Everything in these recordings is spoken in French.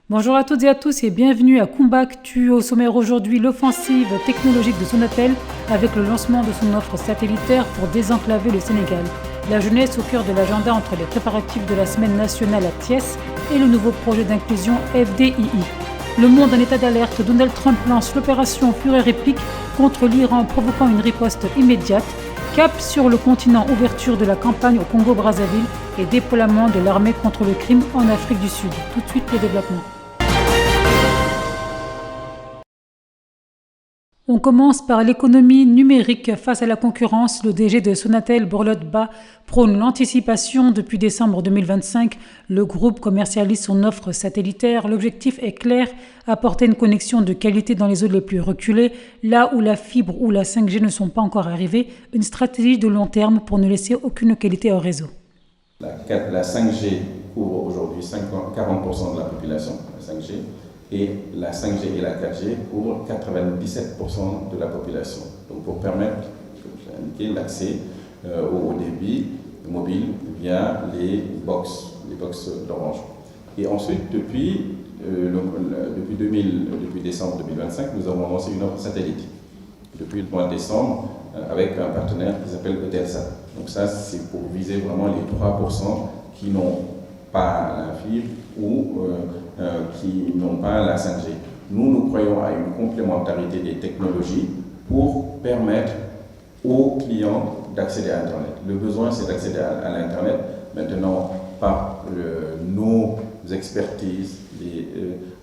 Bonjour à toutes et à tous et bienvenue à Kumba Actu. Au sommaire aujourd'hui, l'offensive technologique de Sonatel avec le lancement de son offre satellitaire pour désenclaver le Sénégal. La jeunesse au cœur de l'agenda entre les préparatifs de la semaine nationale à Thiès et le nouveau projet d'inclusion FDII. Le monde en état d'alerte, Donald Trump lance l'opération Fureur épique contre l'Iran provoquant une riposte immédiate. Cap sur le continent, ouverture de la campagne au Congo-Brazzaville et déploiement de l'armée contre le crime en Afrique du Sud. Tout de suite le développement. On commence par l'économie numérique. Face à la concurrence, le DG de Sonatel, Borlot-Ba, prône l'anticipation. Depuis décembre 2025, le groupe commercialise son offre satellitaire. L'objectif est clair, apporter une connexion de qualité dans les zones les plus reculées, là où la fibre ou la 5G ne sont pas encore arrivées, une stratégie de long terme pour ne laisser aucune qualité au réseau. La 5G couvre aujourd'hui 40% de la population, la 5G. Et la 5G et la 4G couvrent 97% de la population. Donc pour permettre, comme j'ai indiqué, l'accès au débit mobile via les box d'Orange. Et ensuite, depuis décembre 2025, nous avons lancé une offre satellite. Depuis le mois de décembre, avec un partenaire qui s'appelle Eutelsat. Donc ça, c'est pour viser vraiment les 3% qui n'ont pas la fibre ou qui n'ont pas la 5G. Nous croyons à une complémentarité des technologies pour permettre aux clients d'accéder à Internet. Le besoin, c'est d'accéder à l'Internet. Maintenant, par nos expertises, les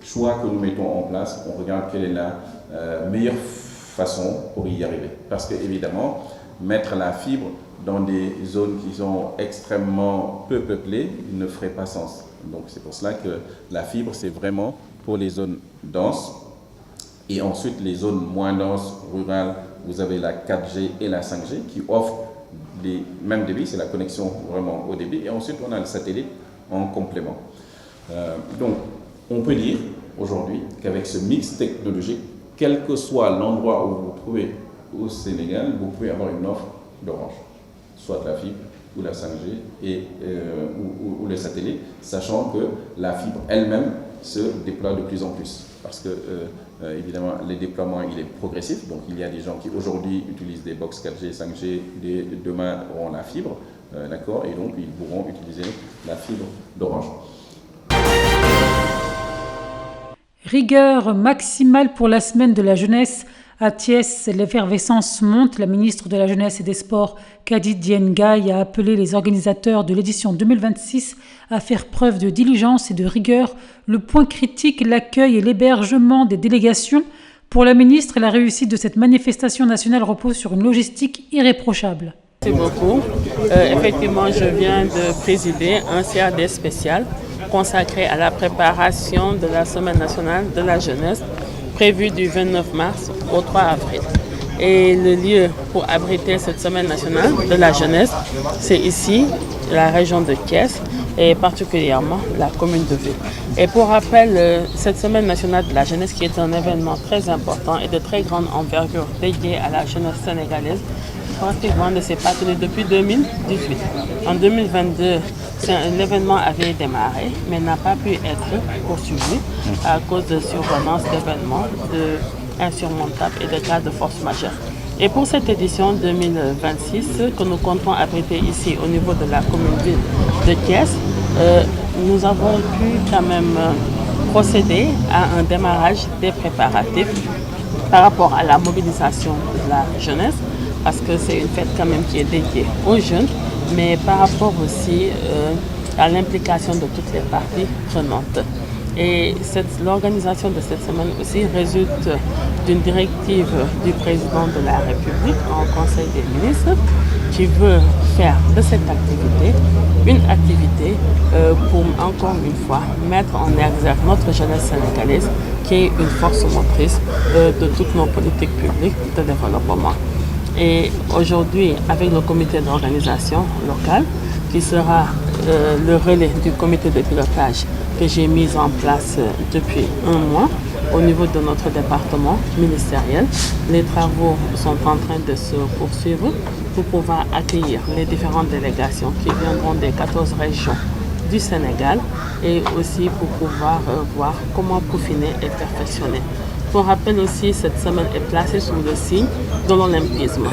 choix que nous mettons en place, on regarde quelle est la meilleure façon pour y arriver. Parce que, évidemment, mettre la fibre dans des zones qui sont extrêmement peu peuplées ne ferait pas sens. Donc c'est pour cela que la fibre, c'est vraiment pour les zones denses. Et ensuite, les zones moins denses, rurales, vous avez la 4G et la 5G qui offrent les mêmes débits, c'est la connexion vraiment au débit. Et ensuite, on a le satellite en complément. Donc, on peut dire aujourd'hui qu'avec ce mix technologique, quel que soit l'endroit où vous vous trouvez au Sénégal, vous pouvez avoir une offre d'Orange, soit la fibre ou la 5G ou le satellite, sachant que la fibre elle-même se déploie de plus en plus. Parce que, évidemment, le déploiement, il est progressif. Donc, il y a des gens qui, aujourd'hui, utilisent des box 4G, 5G, demain auront la fibre, d'accord, et donc, ils pourront utiliser la fibre d'Orange. Rigueur maximale pour la semaine de la jeunesse. À Thiès, l'effervescence monte. La ministre de la Jeunesse et des Sports, Kadi Ndiaye, a appelé les organisateurs de l'édition 2026 à faire preuve de diligence et de rigueur. Le point critique, l'accueil et l'hébergement des délégations. Pour la ministre, la réussite de cette manifestation nationale repose sur une logistique irréprochable. Merci beaucoup. Effectivement, je viens de présider un CAD spécial consacré à la préparation de la Semaine nationale de la jeunesse, prévue du 29 mars au 3 avril. Et le lieu pour abriter cette Semaine nationale de la jeunesse, c'est ici, la région de Thiès, et particulièrement la commune de Ville. Et pour rappel, cette Semaine nationale de la jeunesse, qui est un événement très important et de très grande envergure dédié à la jeunesse sénégalaise, pratiquement ne s'est pas tenu depuis 2018. En 2022, l'événement avait démarré, mais n'a pas pu être poursuivi à cause de survenance d'événements insurmontables et de cas de force majeure. Et pour cette édition 2026, que nous comptons abriter ici au niveau de la commune-ville de Thiès, nous avons pu quand même procéder à un démarrage des préparatifs par rapport à la mobilisation de la jeunesse, parce que c'est une fête quand même qui est dédiée aux jeunes, mais par rapport aussi à l'implication de toutes les parties prenantes. Et l'organisation de cette semaine aussi résulte d'une directive du président de la République en Conseil des ministres qui veut faire de cette activité une activité pour, encore une fois, mettre en exergue notre jeunesse sénégalaise qui est une force motrice de toutes nos politiques publiques de développement. Et aujourd'hui, avec le comité d'organisation locale, qui sera le relais du comité de pilotage que j'ai mis en place depuis un mois au niveau de notre département ministériel, les travaux sont en train de se poursuivre pour pouvoir accueillir les différentes délégations qui viendront des 14 régions du Sénégal et aussi pour pouvoir voir comment peaufiner et perfectionner. Pour rappel aussi, cette semaine est placée sous le signe de l'olympisme.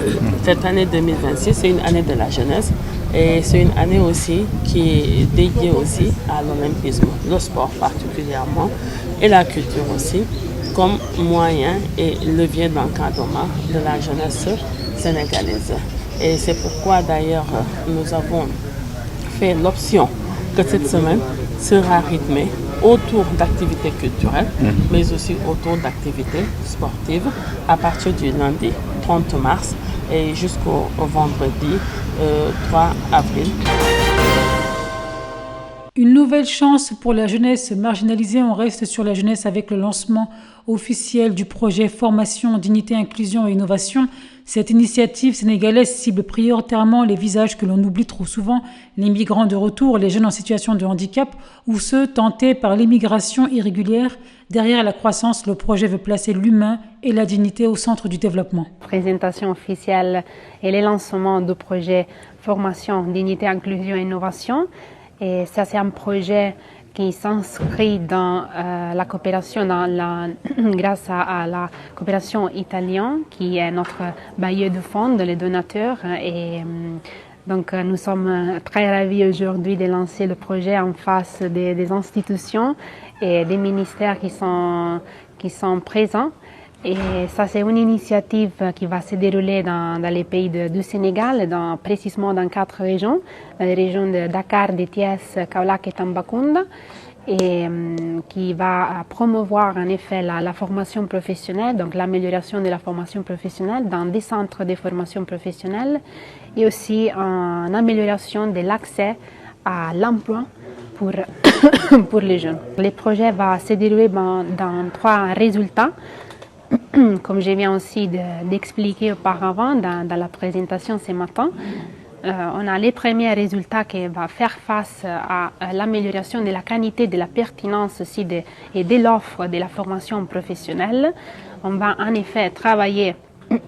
Cette année 2026, c'est une année de la jeunesse et c'est une année aussi qui est dédiée aussi à l'olympisme, le sport particulièrement et la culture aussi, comme moyen et levier d'encadrement de la jeunesse sénégalaise. Et c'est pourquoi d'ailleurs nous avons fait l'option que cette semaine sera rythmée autour d'activités culturelles, mais aussi autour d'activités sportives à partir du lundi 30 mars et jusqu'au vendredi 3 avril. Une nouvelle chance pour la jeunesse marginalisée. On reste sur la jeunesse avec le lancement officiel du projet Formation, Dignité, Inclusion et Innovation. Cette initiative sénégalaise cible prioritairement les visages que l'on oublie trop souvent, les migrants de retour, les jeunes en situation de handicap ou ceux tentés par l'immigration irrégulière. Derrière la croissance, le projet veut placer l'humain et la dignité au centre du développement. Présentation officielle et le lancement du projet Formation, Dignité, Inclusion et Innovation. Et ça, c'est un projet qui s'inscrit dans la coopération, grâce à la coopération italienne, qui est notre bailleur de fonds, les donateurs. Et donc, nous sommes très ravis aujourd'hui de lancer le projet en face des institutions et des ministères qui sont présents. Et ça, c'est une initiative qui va se dérouler dans les pays du Sénégal, précisément dans 4 régions, dans les régions de Dakar, de Thiès, Kaolack et Tambacounda, et qui va promouvoir en effet la formation professionnelle, donc l'amélioration de la formation professionnelle dans des centres de formation professionnelle et aussi en amélioration de l'accès à l'emploi pour les jeunes. Le projet va se dérouler dans 3 résultats. Comme je viens aussi d'expliquer auparavant dans la présentation ce matin, on a les premiers résultats qui vont faire face à l'amélioration de la qualité, de la pertinence aussi et de l'offre de la formation professionnelle. On va en effet travailler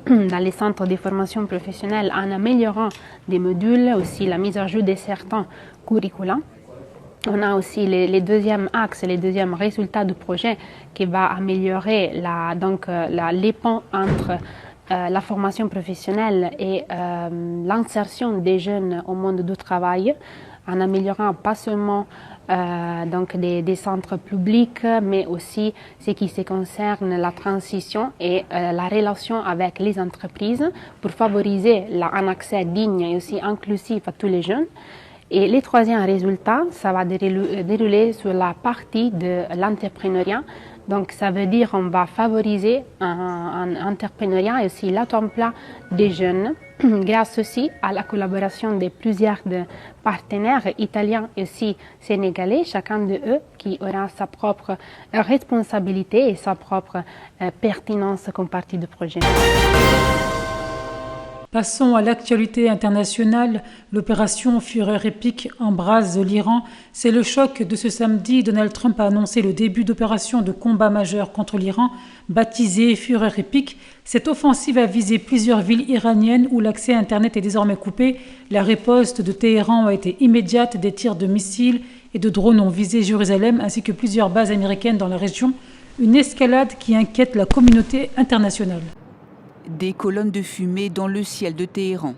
dans les centres de formation professionnelle en améliorant des modules, aussi la mise à jour de certains curricula. On a aussi les deuxièmes axes, les deuxièmes résultats du projet qui va améliorer les ponts entre la formation professionnelle et l'insertion des jeunes au monde du travail, en améliorant pas seulement des centres publics, mais aussi ce qui se concerne la transition et la relation avec les entreprises pour favoriser un accès digne et aussi inclusif à tous les jeunes. Et les troisièmes résultats, ça va dérouler sur la partie de l'entrepreneuriat. Donc, ça veut dire qu'on va favoriser un entrepreneuriat et aussi l'auto-emploi des jeunes, grâce aussi à la collaboration de plusieurs partenaires italiens et aussi sénégalais, chacun d'eux qui aura sa propre responsabilité et sa propre pertinence comme partie du projet. Passons à l'actualité internationale. L'opération Fureur épique embrase l'Iran. C'est le choc de ce samedi. Donald Trump a annoncé le début d'opération de combat majeure contre l'Iran, baptisée Fureur épique. Cette offensive a visé plusieurs villes iraniennes où l'accès à Internet est désormais coupé. La riposte de Téhéran a été immédiate. Des tirs de missiles et de drones ont visé Jérusalem ainsi que plusieurs bases américaines dans la région. Une escalade qui inquiète la communauté internationale. Des colonnes de fumée dans le ciel de Téhéran.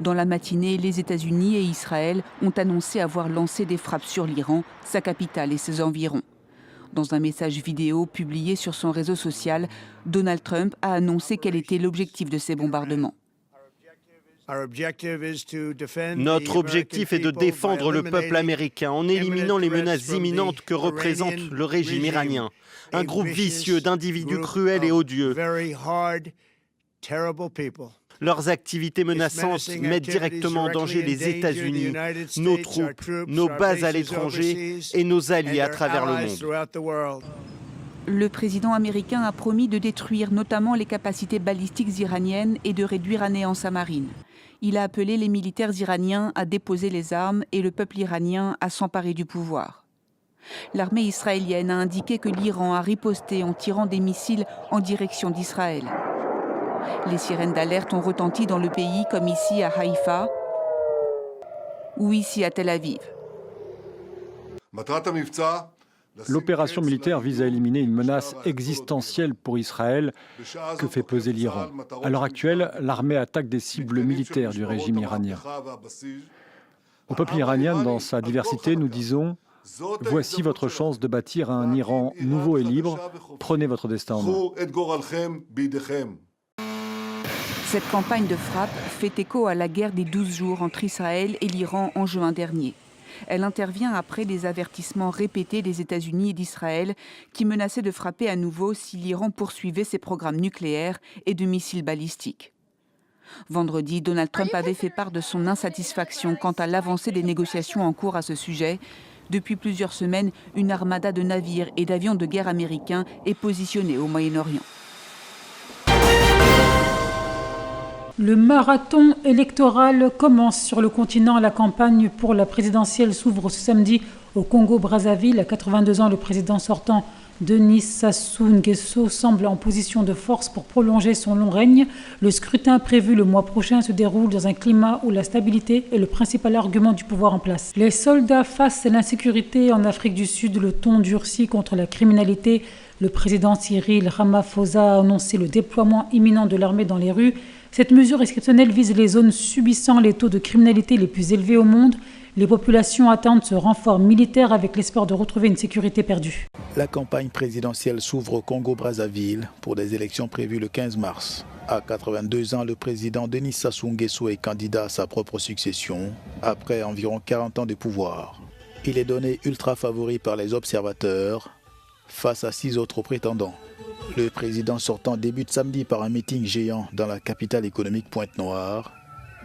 Dans la matinée, les États-Unis et Israël ont annoncé avoir lancé des frappes sur l'Iran, sa capitale et ses environs. Dans un message vidéo publié sur son réseau social, Donald Trump a annoncé quel était l'objectif de ces bombardements. Notre objectif est de défendre le peuple américain en éliminant les menaces imminentes que représente le régime iranien, un groupe vicieux d'individus cruels et odieux. Leurs activités menaçantes mettent directement en danger les États-Unis, nos troupes, nos bases à l'étranger et nos alliés à travers le monde. Le président américain a promis de détruire notamment les capacités balistiques iraniennes et de réduire à néant sa marine. Il a appelé les militaires iraniens à déposer les armes et le peuple iranien à s'emparer du pouvoir. L'armée israélienne a indiqué que l'Iran a riposté en tirant des missiles en direction d'Israël. Les sirènes d'alerte ont retenti dans le pays, comme ici à Haïfa ou ici à Tel Aviv. L'opération militaire vise à éliminer une menace existentielle pour Israël que fait peser l'Iran. À l'heure actuelle, l'armée attaque des cibles militaires du régime iranien. Au peuple iranien, dans sa diversité, nous disons « Voici votre chance de bâtir un Iran nouveau et libre. Prenez votre destin en main. » Cette campagne de frappe fait écho à la guerre des 12 jours entre Israël et l'Iran en juin dernier. Elle intervient après des avertissements répétés des États-Unis et d'Israël qui menaçaient de frapper à nouveau si l'Iran poursuivait ses programmes nucléaires et de missiles balistiques. Vendredi, Donald Trump avait fait part de son insatisfaction quant à l'avancée des négociations en cours à ce sujet. Depuis plusieurs semaines, une armada de navires et d'avions de guerre américains est positionnée au Moyen-Orient. Le marathon électoral commence sur le continent. La campagne pour la présidentielle s'ouvre ce samedi au Congo-Brazzaville. À 82 ans, le président sortant, Denis Sassou Nguesso, semble en position de force pour prolonger son long règne. Le scrutin prévu le mois prochain se déroule dans un climat où la stabilité est le principal argument du pouvoir en place. Les soldats face à l'insécurité en Afrique du Sud, le ton durci contre la criminalité. Le président Cyril Ramaphosa a annoncé le déploiement imminent de l'armée dans les rues. Cette mesure exceptionnelle vise les zones subissant les taux de criminalité les plus élevés au monde. Les populations attendent ce renfort militaire avec l'espoir de retrouver une sécurité perdue. La campagne présidentielle s'ouvre au Congo-Brazzaville pour des élections prévues le 15 mars. À 82 ans, le président Denis Sassou Nguesso est candidat à sa propre succession après environ 40 ans de pouvoir. Il est donné ultra favori par les observateurs face à 6 autres prétendants. Le président sortant débute samedi par un meeting géant dans la capitale économique Pointe-Noire.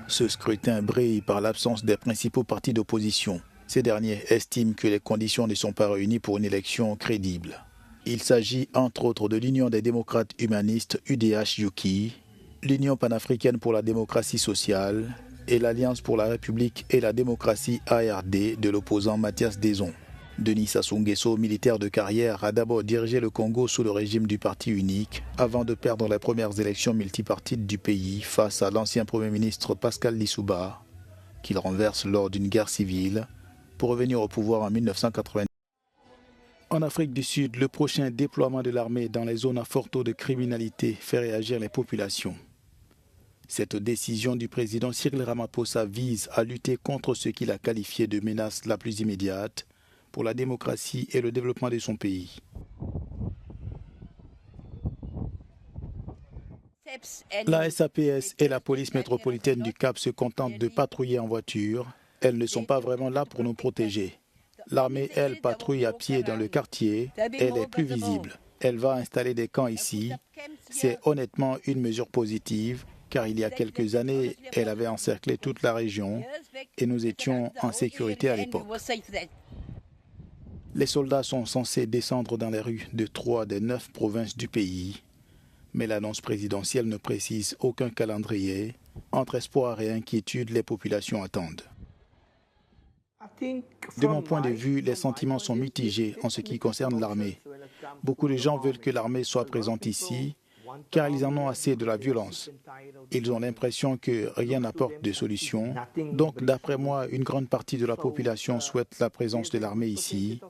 Ce scrutin brille par l'absence des principaux partis d'opposition. Ces derniers estiment que les conditions ne sont pas réunies pour une élection crédible. Il s'agit entre autres de l'Union des démocrates humanistes UDH-UKI, l'Union panafricaine pour la démocratie sociale et l'Alliance pour la République et la démocratie ARD de l'opposant Mathias Dézon. Denis Sassou Nguesso, militaire de carrière, a d'abord dirigé le Congo sous le régime du parti unique avant de perdre les premières élections multipartites du pays face à l'ancien Premier ministre Pascal Lissouba, qu'il renverse lors d'une guerre civile pour revenir au pouvoir en 1990. En Afrique du Sud, le prochain déploiement de l'armée dans les zones à fort taux de criminalité fait réagir les populations. Cette décision du président Cyril Ramaphosa vise à lutter contre ce qu'il a qualifié de menace la plus immédiate pour la démocratie et le développement de son pays. La SAPS et la police métropolitaine du Cap se contentent de patrouiller en voiture. Elles ne sont pas vraiment là pour nous protéger. L'armée, elle, patrouille à pied dans le quartier. Elle est plus visible. Elle va installer des camps ici. C'est honnêtement une mesure positive, car il y a quelques années, elle avait encerclé toute la région et nous étions en sécurité à l'époque. Les soldats sont censés descendre dans les rues de 3 des 9 provinces du pays. Mais l'annonce présidentielle ne précise aucun calendrier. Entre espoir et inquiétude, les populations attendent. De mon point de vue, les sentiments sont mitigés en ce qui concerne l'armée. Beaucoup de gens veulent que l'armée soit présente ici, car ils en ont assez de la violence. Ils ont l'impression que rien n'apporte de solution. Donc, d'après moi, une grande partie de la population souhaite la présence de l'armée ici.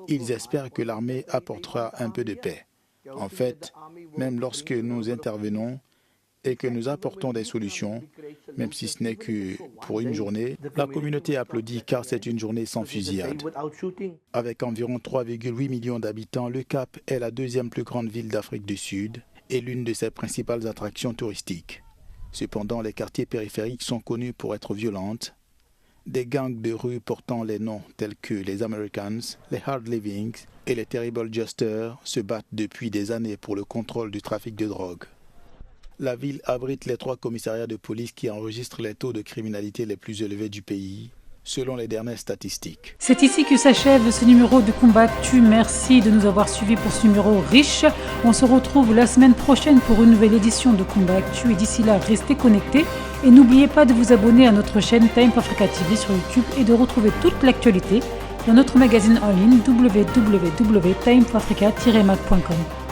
Ils espèrent que l'armée apportera un peu de paix. En fait, même lorsque nous intervenons et que nous apportons des solutions, même si ce n'est que pour une journée, la communauté applaudit car c'est une journée sans fusillade. Avec environ 3,8 millions d'habitants, le Cap est la deuxième plus grande ville d'Afrique du Sud et l'une de ses principales attractions touristiques. Cependant, les quartiers périphériques sont connus pour être violentes. Des gangs de rue portant les noms tels que les Americans, les Hard Livings et les Terrible Justers se battent depuis des années pour le contrôle du trafic de drogue. La ville abrite les 3 commissariats de police qui enregistrent les taux de criminalité les plus élevés du pays, selon les dernières statistiques. C'est ici que s'achève ce numéro de Combat Actu. Merci de nous avoir suivis pour ce numéro riche. On se retrouve la semaine prochaine pour une nouvelle édition de Combat Actu et d'ici là, restez connectés. Et n'oubliez pas de vous abonner à notre chaîne Time for Africa TV sur YouTube et de retrouver toute l'actualité dans notre magazine en ligne www.timeforafrica-mag.com.